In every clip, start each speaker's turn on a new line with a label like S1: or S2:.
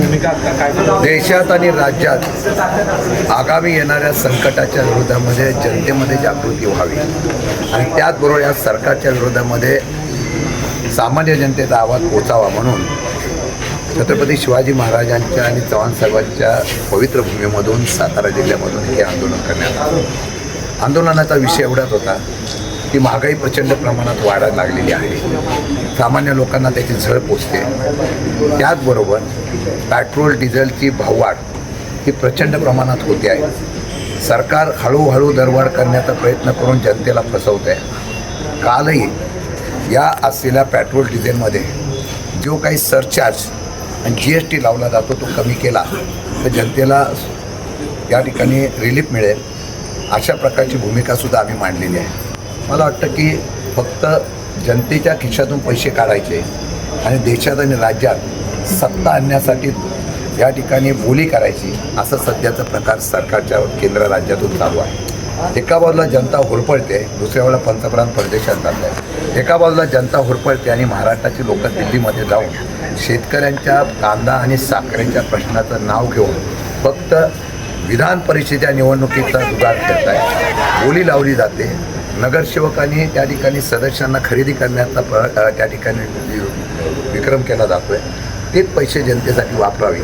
S1: भूमिका काय?
S2: देशात आणि राज्यात आगामी येणाऱ्या संकटाच्या विरोधामध्ये जनतेमध्ये जागृती व्हावी आणि त्याचबरोबर या सरकारच्या विरोधामध्ये सामान्य जनतेचा आवाज पोचावा म्हणून छत्रपती शिवाजी महाराजांच्या आणि चव्हाण साहेबांच्या पवित्र भूमीमधून सातारा जिल्ह्यामधून हे आंदोलन करण्यात आलं. आंदोलनाचा विषय एवढाच होता की महागाई प्रचंड प्रमाणात वाढायला लागलेली आहे. सामान्य लोकांना त्याची झळ पोचते. त्याचबरोबर पेट्रोल डिझेलची भाववाढ ही प्रचंड प्रमाणात होते आहे. सरकार हळूहळू दरवाढ करण्याचा प्रयत्न करून जनतेला फसवतं आहे. कालही या असलेल्या पेट्रोल डिझेलमध्ये जो काही सरचार्ज आणि GST लावला जातो तो कमी केला तर जनतेला या ठिकाणी रिलीफ मिळेल अशा प्रकारची भूमिकासुद्धा आम्ही मांडलेली आहे. मला वाटतं की फक्त जनतेच्या खिशातून पैसे काढायचे आणि देशात आणि राज्यात सत्ता आणण्यासाठी या ठिकाणी बोली करायची असं सध्याचा प्रकार सरकारच्या केंद्र राज्यातून चालू आहे. एका बाजूला जनता होरपळते, दुसऱ्या बाजूला पंतप्रधान परदेशात जात आहे. एका बाजूला जनता होरपळते आणि महाराष्ट्राची लोक दिल्लीमध्ये जाऊन शेतकऱ्यांच्या कांदा आणि साखरेच्या प्रश्नाचं नाव घेऊन फक्त विधान परिषदेच्या निवडणुकीचा जुगार खेळत आहे. बोली लावली जाते. नगरसेवकांनी त्या ठिकाणी सदस्यांना खरेदी करण्याचा त्या ठिकाणी विक्रम केला जातो आहे. तेच पैसे जनतेसाठी वापरावे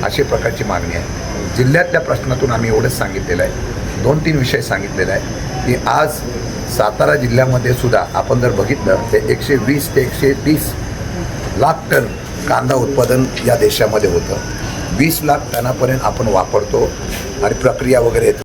S2: अशा प्रकारची मागणी आहे. जिल्ह्यातल्या प्रश्नातून आम्ही एवढंच सांगितलेलं आहे. 2-3 विषय सांगितलेला आहे की आज सातारा जिल्ह्यामध्ये सुद्धा आपण जर बघितलं ते 120 ते 130 लाख टन कांदा उत्पादन या देशामध्ये होतं. 20 लाख टनापर्यंत आपण वापरतो आणि प्रक्रिया वगैरे